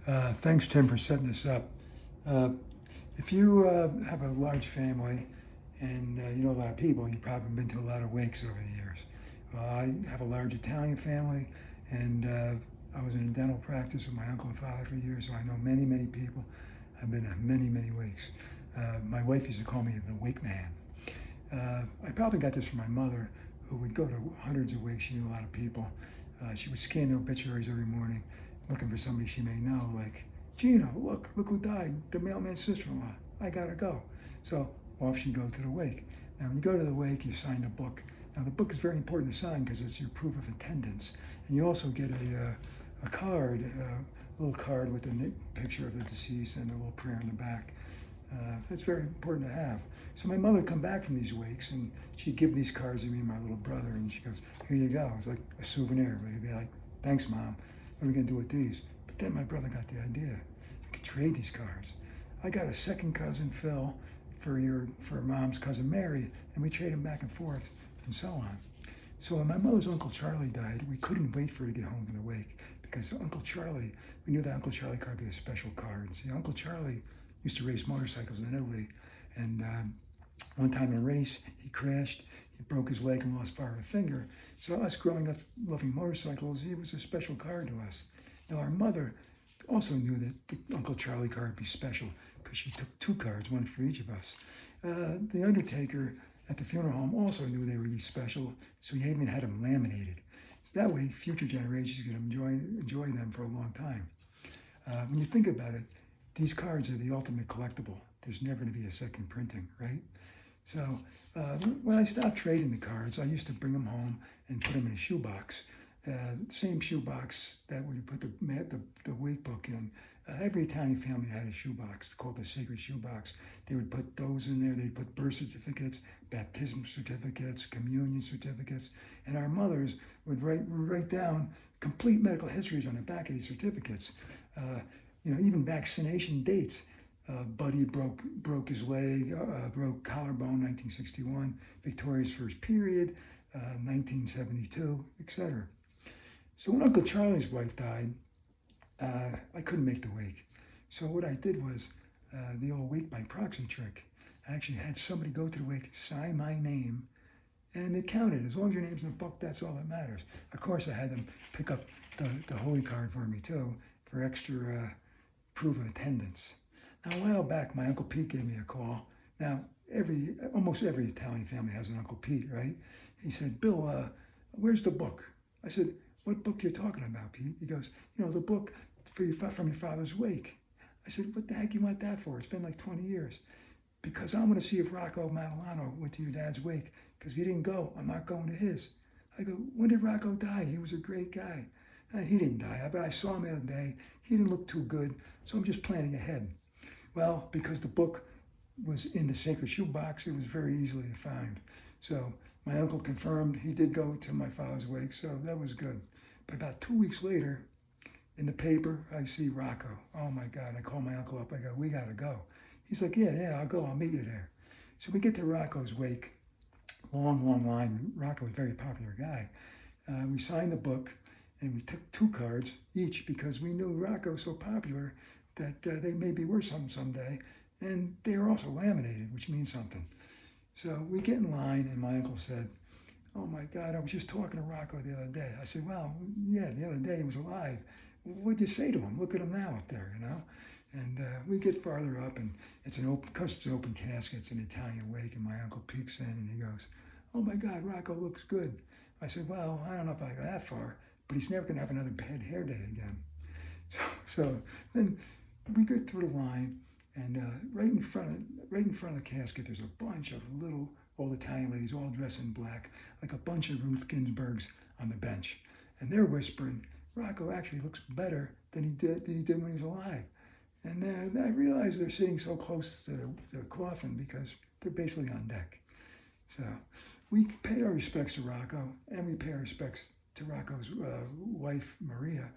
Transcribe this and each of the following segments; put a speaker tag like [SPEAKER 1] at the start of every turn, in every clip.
[SPEAKER 1] Thanks, Tim, for setting this up. Uh, if you have a large family and you know a lot of people, you've probably been to a lot of wakes over the years. I have a large Italian family, and I was in a dental practice with my uncle and father for years, so I know many, many people. I've been to many, many wakes. My wife used to call me the wake man. I probably got this from my mother, who would go to hundreds of wakes. She knew a lot of people. She would scan the obituaries every morning, looking for somebody she may know, like, Gino, look who died, the mailman's sister-in-law. I gotta go. So off she'd go to the wake. Now, when you go to the wake, you sign the book. Now, the book is very important to sign because it's your proof of attendance. And you also get a card, a little card with a picture of the deceased and a little prayer in the back. It's very important to have. So my mother would come back from these wakes and she'd give these cards to me and my little brother, and she goes, "Here you go." It's like a souvenir. We'd be like, "Thanks, Mom. What are we gonna do with these?" But then my brother got the idea. We could trade these cards. I got a second cousin, Phil, for Mom's cousin Mary, and we trade them back and forth and so on. So when my mother's Uncle Charlie died, we couldn't wait for her to get home from the wake because Uncle Charlie, we knew that Uncle Charlie card would be a special card. And see, Uncle Charlie used to race motorcycles in Italy, and one time in a race, he crashed, he broke his leg and lost part of a finger. So us growing up loving motorcycles, he was a special card to us. Now our mother also knew that the Uncle Charlie card would be special because she took two cards, one for each of us. The undertaker at the funeral home also knew they would be special, so he even had them laminated. So that way, future generations could enjoy them for a long time. When you think about it, these cards are the ultimate collectible. There's never going to be a second printing, right? So when I stopped trading the cards, I used to bring them home and put them in a shoebox. Same shoebox that we put the wake book in. Every Italian family had a shoebox called the sacred shoebox. They would put those in there. They'd put birth certificates, baptism certificates, communion certificates, and our mothers would write down complete medical histories on the back of these certificates. Even vaccination dates. Buddy broke his leg, broke collarbone, 1961. Victoria's first period, 1972, etc. So when Uncle Charlie's wife died, I couldn't make the wake. So what I did was the old wake by proxy trick. I actually had somebody go to the wake, sign my name, and it counted. As long as your name's in the book, that's all that matters. Of course, I had them pick up the holy card for me too, for extra proof of attendance. Now, a while back, my Uncle Pete gave me a call. Now, almost every Italian family has an Uncle Pete, right? He said, "Bill, where's the book?" I said, "What book you talking about, Pete?" He goes, "The book from your father's wake." I said, "What the heck you want that for? It's been like 20 years. Because I want to see if Rocco Matalano went to your dad's wake. Because if he didn't go, I'm not going to his." I go, "When did Rocco die? He was a great guy." He didn't die, but I saw him the other day. He didn't look too good, so I'm just planning ahead. Well, because the book was in the sacred shoebox, it was very easily to find. So my uncle confirmed he did go to my father's wake, so that was good. But about 2 weeks later, in the paper, I see Rocco. Oh my God, I call my uncle up. I go, "We gotta go." He's like, yeah, I'll go. I'll meet you there. So we get to Rocco's wake. Long line. Rocco was a very popular guy. We signed the book, and we took two cards each because we knew Rocco was so popular that they may be worth something someday. And they were also laminated, which means something. So we get in line, and my uncle said, "Oh my God, I was just talking to Rocco the other day." I said, "Well, yeah, the other day he was alive. What'd you say to him? Look at him now up there, you know?" And we get farther up, and because it's an open casket, it's an Italian wake, and my uncle peeks in, and he goes, "Oh my God, Rocco looks good." I said, "Well, I don't know if I go that far, but he's never going to have another bad hair day again." So then we get through the line, and right in front of the casket, there's a bunch of little old Italian ladies, all dressed in black, like a bunch of Ruth Ginsburgs on the bench, and they're whispering, "Rocco actually looks better than he did when he was alive." And I realized they're sitting so close to the coffin because they're basically on deck. So we pay our respects to Rocco, and we pay our respects to Rocco's wife, Maria.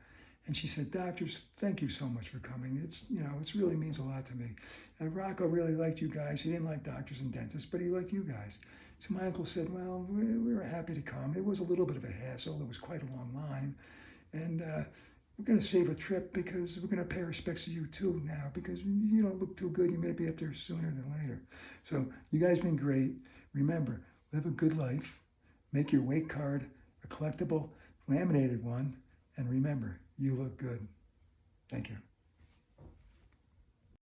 [SPEAKER 1] And she said, "Doctors, thank you so much for coming. It really means a lot to me. And Rocco really liked you guys. He didn't like doctors and dentists, but he liked you guys." So my uncle said, "Well, we were happy to come. It was a little bit of a hassle. It was quite a long line. And we're going to save a trip because we're going to pay respects to you too now because you don't look too good. You may be up there sooner than later. So you guys been great. Remember, live a good life. Make your wake card a collectible, laminated one. And remember, you look good. Thank you.